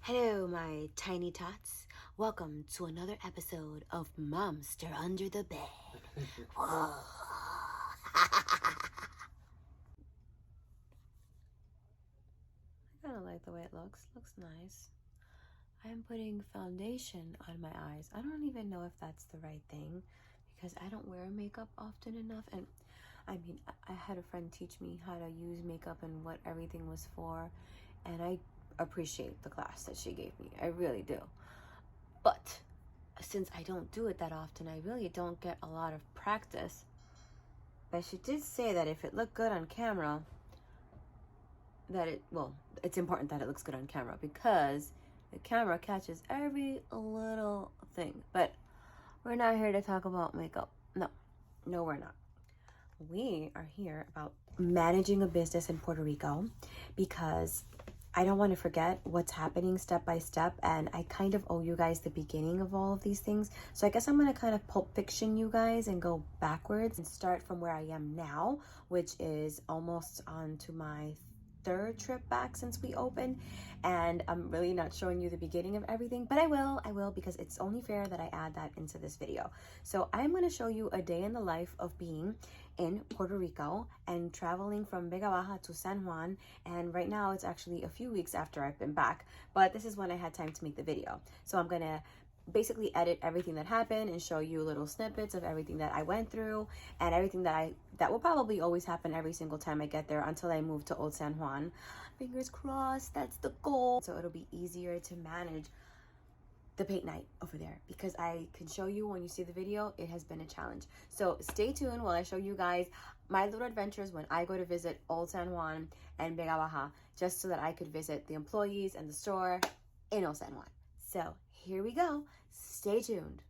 Hello, my tiny tots. Welcome to another episode of Monster Under the Bed. Whoa. I kind of like the way it looks. Looks nice. I am putting foundation on my eyes. I don't even know if that's the right thing because I don't wear makeup often enough. And I mean, I had a friend teach me how to use makeup and what everything was for. And I appreciate the class that she gave me. I really do. But since I don't do it that often, I really don't get a lot of practice. But she did say that if it looked good on camera, it's important that it looks good on camera because the camera catches every little thing. But we're not here to talk about makeup. No, we're not. We are here about managing a business in Puerto Rico because I don't want to forget what's happening step by step, and I kind of owe you guys the beginning of all of these things. So I guess I'm going to kind of Pulp Fiction you guys and go backwards and start from where I am now, which is almost on to my third trip back since we opened. And I'm really not showing you the beginning of everything, but I will because it's only fair that I add that into this video. So I'm going to show you a day in the life of being in Puerto Rico and traveling from Vega Baja to San Juan. And right now it's actually a few weeks after I've been back, but this is when I had time to make the video. So I'm gonna basically edit everything that happened and show you little snippets of everything that I went through and everything that will probably always happen every single time I get there until I move to Old San Juan. Fingers crossed, that's the goal. So it'll be easier to manage the paint night over there because I can show you when you see the video, it has been a challenge. So stay tuned while I show you guys my little adventures when I go to visit Old San Juan and Vega Baja, just so that I could visit the employees and the store in Old San Juan. So here we go. Stay tuned.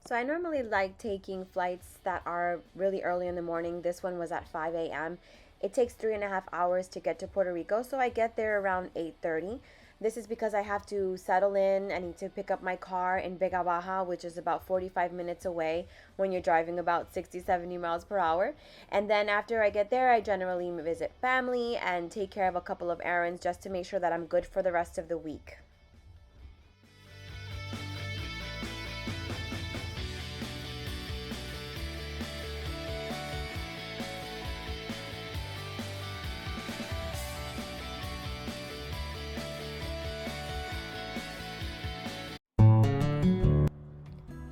So I normally like taking flights that are really early in the morning. This one was at 5 a.m. It takes 3.5 hours to get to Puerto Rico, so I get there around 8:30. This is because I have to settle in. I need to pick up my car in Vega Baja, which is about 45 minutes away when you're driving about 60, 70 miles per hour. And then after I get there, I generally visit family and take care of a couple of errands just to make sure that I'm good for the rest of the week.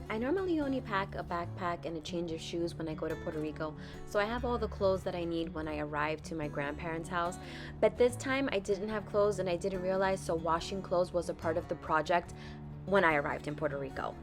I normally only pack a backpack and a change of shoes when I go to Puerto Rico, so I have all the clothes that I need when I arrive to my grandparents' house. But this time I didn't have clothes and I didn't realize, so washing clothes was a part of the project when I arrived in Puerto Rico.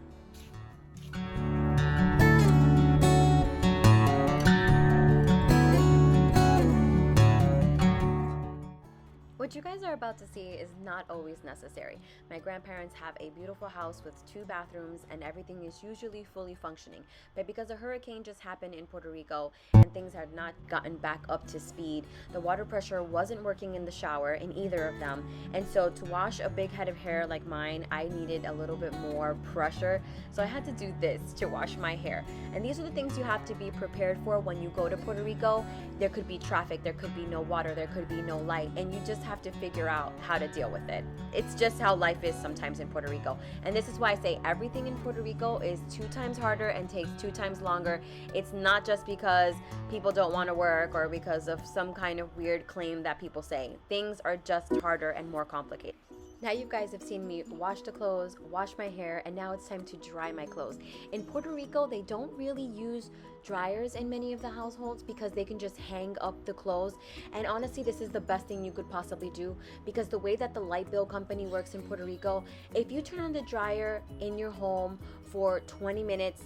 What you guys are about to see is not always necessary. My grandparents have a beautiful house with 2 bathrooms and everything is usually fully functioning. But because a hurricane just happened in Puerto Rico and things had not gotten back up to speed, the water pressure wasn't working in the shower in either of them. And so to wash a big head of hair like mine, I needed a little bit more pressure. So I had to do this to wash my hair. And these are the things you have to be prepared for when you go to Puerto Rico. There could be traffic, there could be no water, there could be no light, and you just have to figure out how to deal with it. It's just how life is sometimes in Puerto Rico. And this is why I say everything in Puerto Rico is 2 times harder and takes 2 times longer. It's not just because people don't want to work or because of some kind of weird claim that people say. Things are just harder and more complicated. Now you guys have seen me wash the clothes, wash my hair, and now it's time to dry my clothes. In Puerto Rico, they don't really use dryers in many of the households because they can just hang up the clothes. And honestly, this is the best thing you could possibly do because the way that the light bill company works in Puerto Rico, if you turn on the dryer in your home for 20 minutes,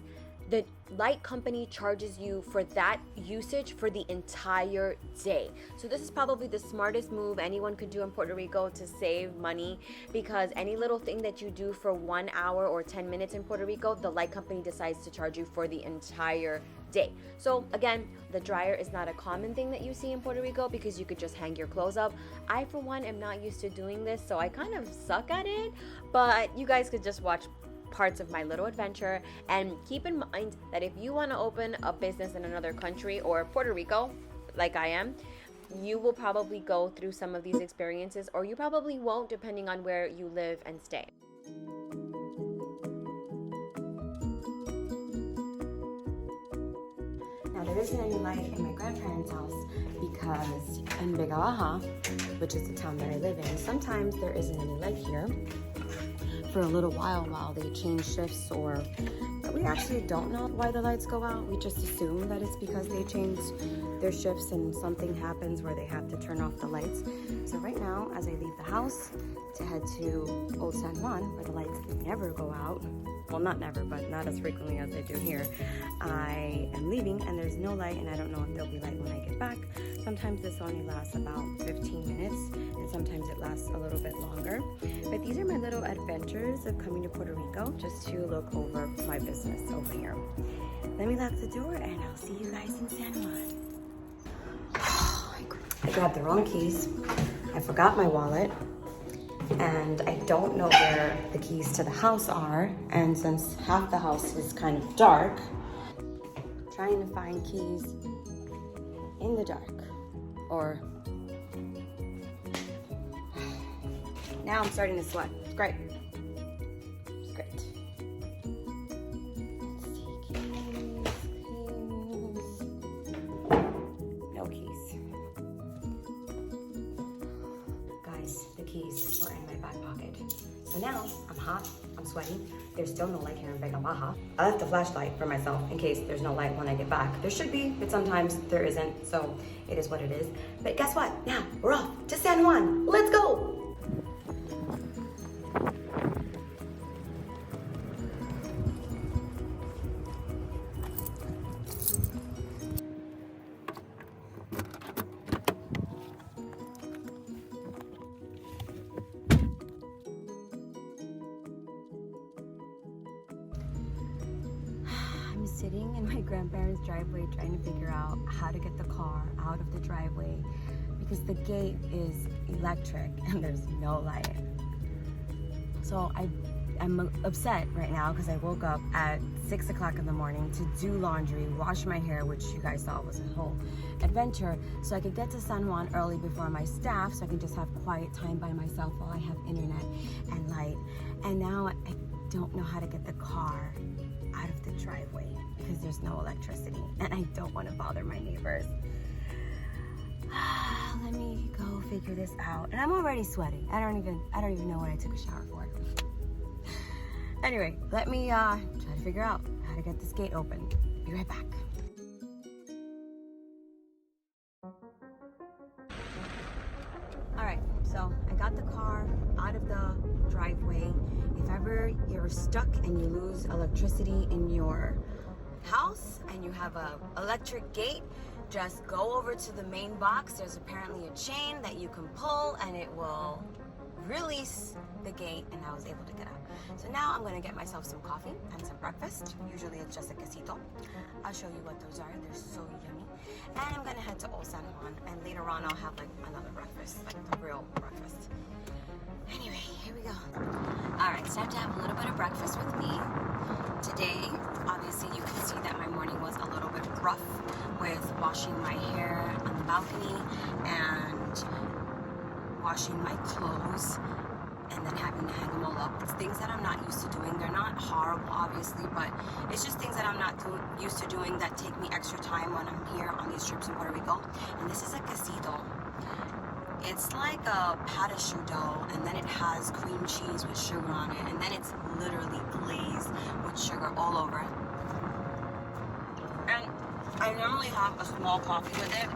the light company charges you for that usage for the entire day. So this is probably the smartest move anyone could do in Puerto Rico to save money, because any little thing that you do for 1 hour or 10 minutes in Puerto Rico, the light company decides to charge you for the entire day. So again, the dryer is not a common thing that you see in Puerto Rico because you could just hang your clothes up. I, for one, am not used to doing this, so I kind of suck at it, but you guys could just watch parts of my little adventure. And keep in mind that if you want to open a business in another country or Puerto Rico, like I am, you will probably go through some of these experiences, or you probably won't, depending on where you live and stay. Now, there isn't any light in my grandparents' house because in Vega Baja, which is the town that I live in, sometimes there isn't any light here for a little while they change shifts, or we actually don't know why the lights go out. We just assume that it's because they change their shifts and something happens where they have to turn off the lights. So right now, as I leave the house to head to Old San Juan, where the lights never go out, well, not never, but not as frequently as they do here, I am leaving and there's no light, and I don't know if there'll be light when I get back. Sometimes this only lasts about 15 minutes, and sometimes it lasts a little bit longer. But these are my little adventures of coming to Puerto Rico, just to look over my business over here. Let me lock the door and I'll see you guys in San Juan. I grabbed the wrong keys. I forgot my wallet. And I don't know where the keys to the house are. And since half the house is kind of dark, trying to find keys in the dark. Or now I'm starting to sweat. It's great. It's great. Let's see, keys. No keys. Guys, the keys were in my back pocket. So now I'm hot, I'm sweating. There's still no light here in Vega Baja. I left a flashlight for myself in case there's no light when I get back. There should be, but sometimes there isn't, so it is what it is. But guess what? Now we're off to San Juan. Let's go! I'm sitting in my grandparents' driveway trying to figure out how to get the car out of the driveway because the gate is electric and there's no light. So I'm upset right now because I woke up at 6 o'clock in the morning to do laundry, wash my hair, which you guys saw was a whole adventure, so I could get to San Juan early before my staff, so I can just have quiet time by myself while I have internet and light. And now I don't know how to get the car out of the driveway because there's no electricity and I don't want to bother my neighbors. Let me go figure this out. And I'm already sweating. I don't even know what I took a shower for. Anyway, let me try to figure out how to get this gate open. Be right back. All right, so I got the car out of the driveway. If ever you're stuck and you lose electricity in your house and you have a electric gate, just go over to the main box. There's apparently a chain that you can pull and it will release the gate, and I was able to get out. So now I'm gonna get myself some coffee and some breakfast. Usually it's just a quesito. I'll show you what those are. They're so yummy. And I'm gonna head to Old San Juan, and later on I'll have like another breakfast, like a real breakfast. Anyway, here we go. All right, it's time to have a little bit of breakfast with me. Today, obviously you can see that my morning was a little bit rough with washing my hair on the balcony and washing my clothes and then having to hang them all up. It's things that I'm not used to doing. They're not horrible, obviously, but it's just things that I'm not used to doing that take me extra time when I'm here on these trips in Puerto Rico. And this is a quesito. It's like a pat de choux dough, and then it has cream cheese with sugar on it, and then it's literally glazed with sugar all over it. And I normally have a small coffee with it.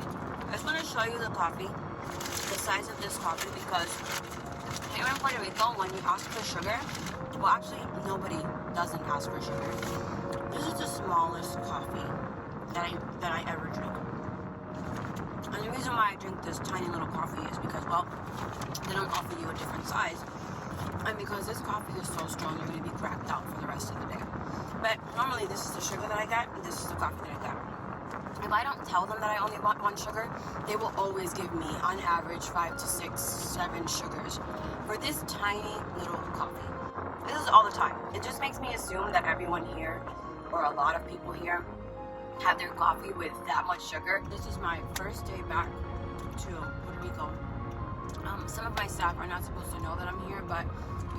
I just want to show you the coffee, the size of this coffee, because Here in Puerto Rico, when you ask for sugar, well, actually, nobody doesn't ask for sugar. This is the smallest coffee that I ever drink. And the reason why I drink this tiny little coffee is because, well, they don't offer you a different size. And because this coffee is so strong, you're going to be cracked out for the rest of the day. But normally, this is the sugar that I get, and this is the coffee that I get. If I don't tell them that I only want 1 sugar, they will always give me, on average, 5 to 6, 7 sugars for this tiny little coffee. This is all the time. It just makes me assume that everyone here, or a lot of people here, have their coffee with that much sugar. This is my first day back to Puerto Rico. Some of my staff are not supposed to know that I'm here, but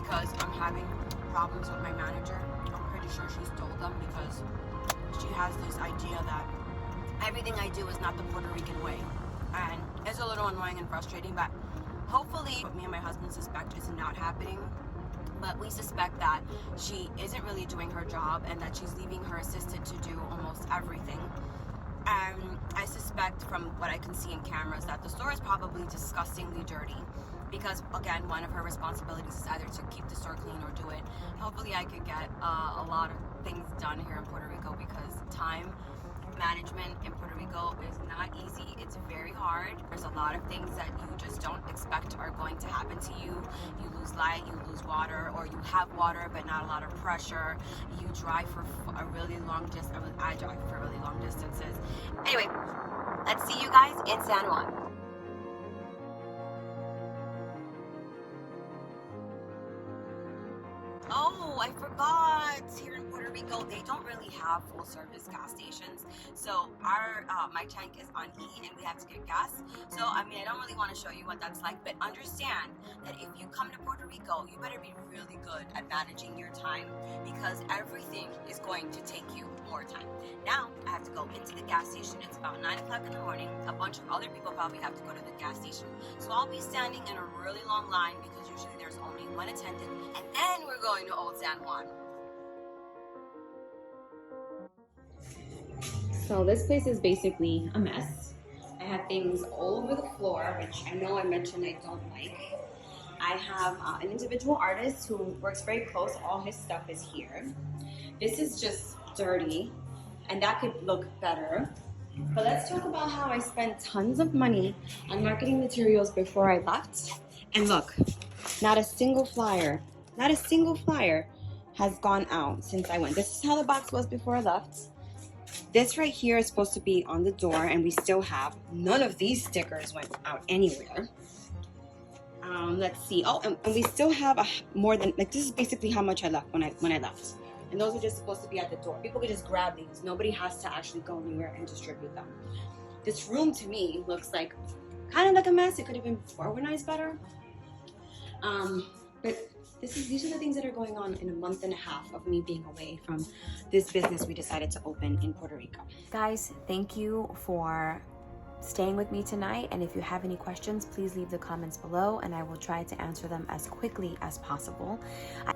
because I'm having problems with my manager, I'm pretty sure she's told them, because she has this idea that everything I do is not the Puerto Rican way. And it's a little annoying and frustrating, but hopefully what me and my husband suspect is not happening. But we suspect that she isn't really doing her job and that she's leaving her assistant to do almost everything. And I suspect from what I can see in cameras that the store is probably disgustingly dirty, because again, one of her responsibilities is either to keep the store clean or do it. Hopefully I could get a lot of things done here in Puerto Rico, because time management in Puerto Rico is not easy. It's very hard. There's a lot of things that you just don't expect are going to happen to you. You lose light, you lose water, or you have water but not a lot of pressure. You drive for a really long distance. I drive for really long distances. Anyway, let's see you guys in San Juan. Oh, I forgot. Here in Puerto Rico, they don't really have full service gas stations. So my tank is on E and we have to get gas. So I mean, I don't really want to show you what that's like, but understand that if you come to Puerto Rico, you better be really good at managing your time, because everything is going to take you more time. Now I have to go into the gas station. It's about 9 o'clock in the morning. A bunch of other people probably have to go to the gas station. So I'll be standing in a really long line, because usually there's only one attendant, and then we're going to Old San Juan. So this place is basically a mess. I have things all over the floor, which I know I mentioned I don't like. I have an individual artist who works very close. All his stuff is here. This is just dirty, and that could look better. But let's talk about how I spent tons of money on marketing materials before I left. And look, not a single flyer has gone out since I went. This is how the box was before I left. This right here is supposed to be on the door, and we still have none of these stickers went out anywhere. Let's see. Oh, and we still have more than, like, this is basically how much I left when I left. And those are just supposed to be at the door. People could just grab these. Nobody has to actually go anywhere and distribute them. This room to me looks like kind of like a mess. It could have been organized better. But these are the things that are going on in a month and a half of me being away from this business we decided to open in Puerto Rico. Guys, thank you for staying with me tonight, and if you have any questions, please leave the comments below and I will try to answer them as quickly as possible.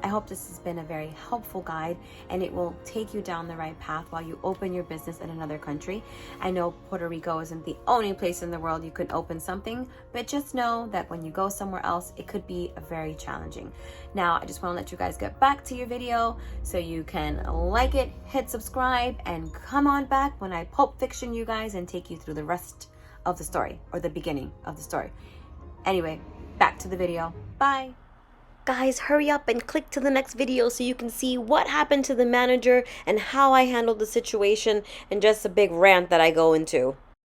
I hope this has been a very helpful guide and it will take you down the right path while you open your business in another country. I know Puerto Rico isn't the only place in the world you can open something, but just know that when you go somewhere else, it could be very challenging. Now, I just want to let you guys get back to your video so you can like it, hit subscribe, and come on back when I Pulp Fiction you guys and take you through the rest of the story, or the beginning of the story. Anyway, back to the video. Bye. Guys, hurry up and click to the next video so you can see what happened to the manager and how I handled the situation, and just a big rant that I go into.